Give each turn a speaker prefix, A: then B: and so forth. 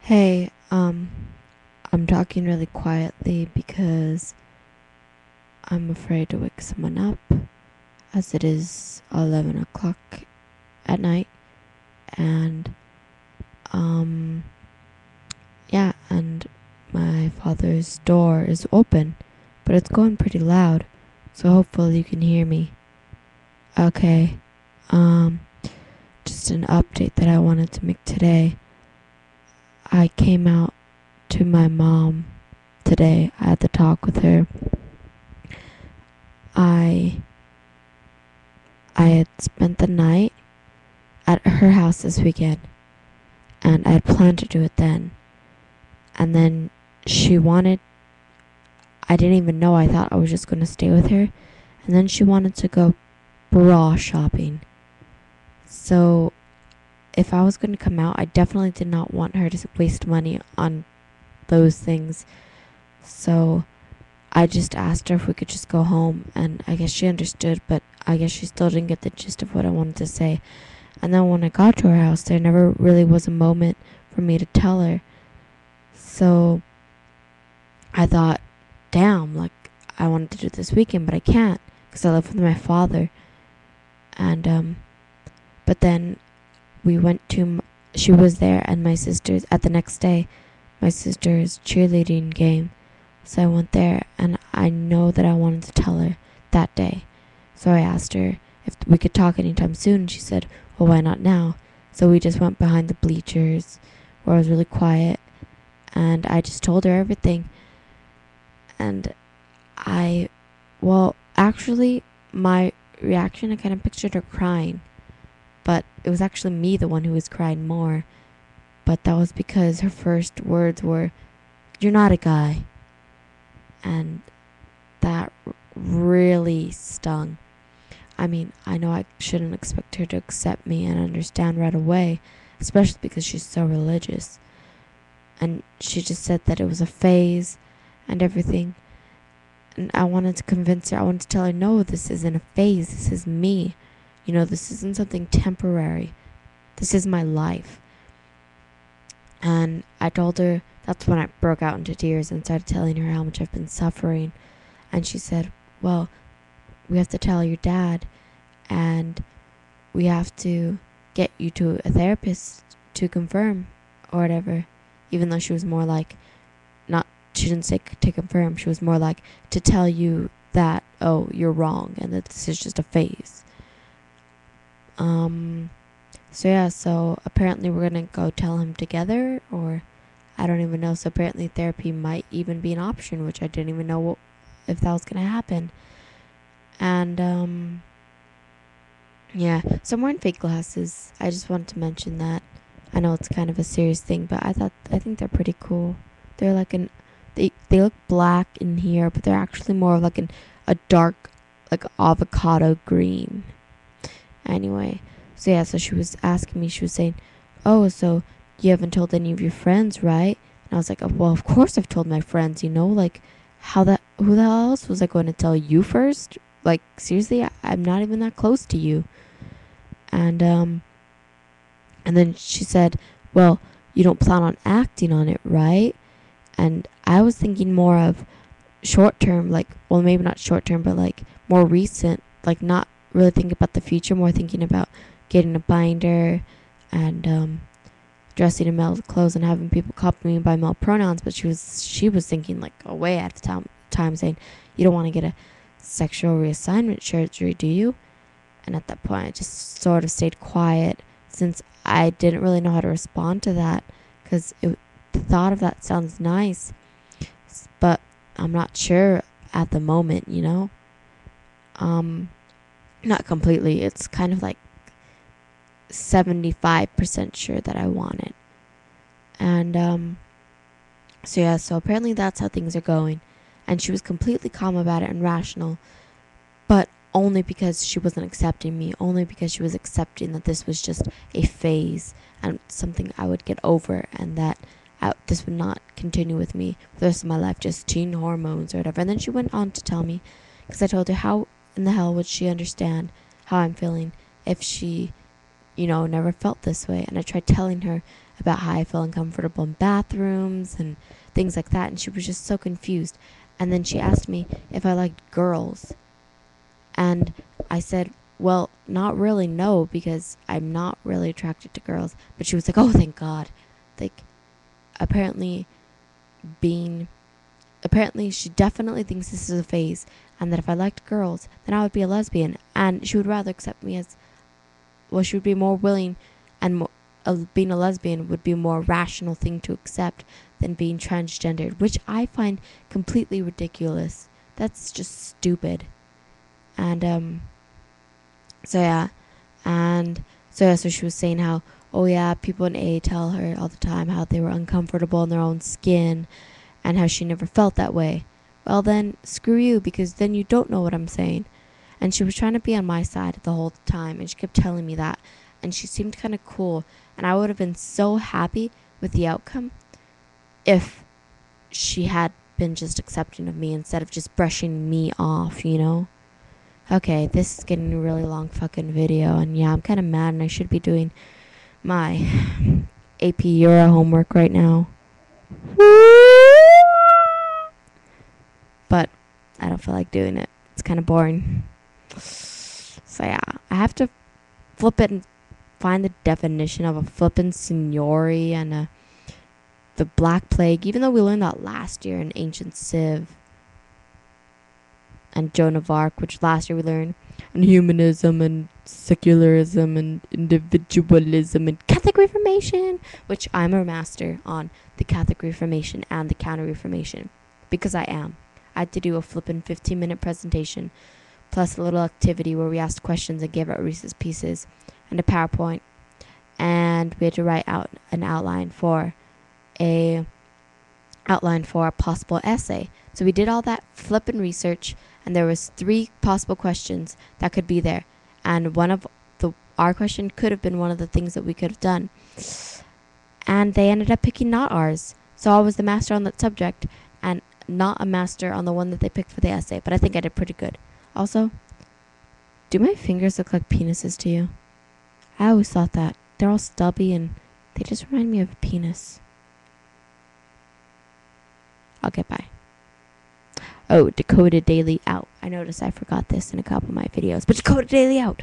A: Hey, I'm talking really quietly because I'm afraid to wake someone up, as it is 11 o'clock at night, and, um, yeah, and my father's door is open, but it's going pretty loud, so hopefully you can hear me. Okay, um, just an update that I wanted to make today. I came out to my mom today. I had to talk with her. I I had spent the night at her house this weekend, and I had planned to do it then. And then she wanted, I didn't even know, I thought I was just going to stay with her. And then she wanted to go bra shopping. So if I was going to come out, I definitely did not want her to waste money on those things. So I just asked her if we could just go home, and I guess she understood, but I guess she still didn't get the gist of what I wanted to say. And then when I got to her house, there never really was a moment for me to tell her. So I thought, damn, like, I wanted to do it this weekend, but I can't because I live with my father. And, but then we went to, she was there, and my sister's, at the next day, my sister's cheerleading game. So I went there, and I know that I wanted to tell her that day. So I asked her if we could talk anytime soon, and she said, well, why not now? So we just went behind the bleachers where it was really quiet, and I just told her everything. And actually, my reaction, I kind of pictured her crying, but it was actually me, the one who was crying more. But that was because her first words were, "You're not a guy." And that really stung. I mean, I know I shouldn't expect her to accept me and understand right away, especially because she's so religious. And she just said that it was a phase and everything. And I wanted to convince her, I wanted to tell her, no, this isn't a phase, this is me. You know, this isn't something temporary. This is my life. And I told her, that's when I broke out into tears and started telling her how much I've been suffering. And she said, well, we have to tell your dad, and we have to get you to a therapist to confirm or whatever. Even though she was more like, not, she didn't say to confirm, she was more like to tell you that, oh, you're wrong and that this is just a phase. So apparently we're gonna go tell him together, or I don't even know. So apparently therapy might even be an option, which I didn't even know if that was gonna happen. And yeah, so I'm wearing fake glasses. I just wanted to mention that. I know it's kind of a serious thing, but I think they're pretty cool. They're like they look black in here, but they're actually more like a dark, like avocado green. Anyway, so yeah, so she was asking me, she was saying, oh, so you haven't told any of your friends, right? And I was like, oh, well, of course I've told my friends, like, who the hell else was I going to tell you first? Like, seriously, I'm not even that close to you. And then she said, well, you don't plan on acting on it, right? And I was thinking more of short term, like, well, maybe not short term, but like more recent, like not really thinking about the future, more thinking about getting a binder and dressing in male clothes and having people call me by male pronouns. But she was thinking like away at the time saying, you don't want to get a sexual reassignment surgery, do you? And at that point, I just sort of stayed quiet since I didn't really know how to respond to that, because the thought of that sounds nice, but I'm not sure at the moment, Not completely. It's kind of like 75% sure that I want it. And so yeah, so apparently that's how things are going. And she was completely calm about it and rational, but only because she wasn't accepting me, only because she was accepting that this was just a phase and something I would get over, and that this would not continue with me for the rest of my life, just teen hormones or whatever. And then she went on to tell me, because I told her, how in the hell would she understand how I'm feeling if she never felt this way. And I tried telling her about how I feel uncomfortable in bathrooms and things like that. And she was just so confused. And then she asked me if I liked girls. And I said, well, not really, no, because I'm not really attracted to girls. But she was like, oh, thank God. Like, apparently she definitely thinks this is a phase, and that if I liked girls, then I would be a lesbian, and she would rather accept me as, well, she would be more willing, and being a lesbian would be a more rational thing to accept than being transgendered, which I find completely ridiculous. That's just stupid. And so she was saying how, oh yeah, people in A tell her all the time how they were uncomfortable in their own skin, and how she never felt that way. Well then, screw you, because then you don't know what I'm saying. And she was trying to be on my side the whole time, and she kept telling me that. And she seemed kind of cool, and I would have been so happy with the outcome if she had been just accepting of me instead of just brushing me off, Okay, this is getting a really long fucking video, and yeah, I'm kind of mad, and I should be doing my AP Euro homework right now. But I don't feel like doing it. It's kind of boring. So yeah, I have to flip it and find the definition of a flippin' seniori and the Black Plague, even though we learned that last year in Ancient Civ and Joan of Arc, which last year we learned, and humanism and secularism and individualism and Catholic Reformation, which I'm a master on the Catholic Reformation and the Counter-Reformation, because I am. I had to do a flippin' 15-minute presentation, plus a little activity where we asked questions and gave out Reese's Pieces, and a PowerPoint, and we had to write out an outline for a possible essay. So we did all that flippin' research, and there was 3 possible questions that could be there, and our question could have been one of the things that we could have done, and they ended up picking not ours. So I was the master on that subject and not a master on the one that they picked for the essay, but I think I did pretty good. Also, do my fingers look like penises to you? I always thought that. They're all stubby and they just remind me of a penis. Okay, bye. Oh, Dakota Daily out. I noticed I forgot this in a couple of my videos, but Dakota Daily out.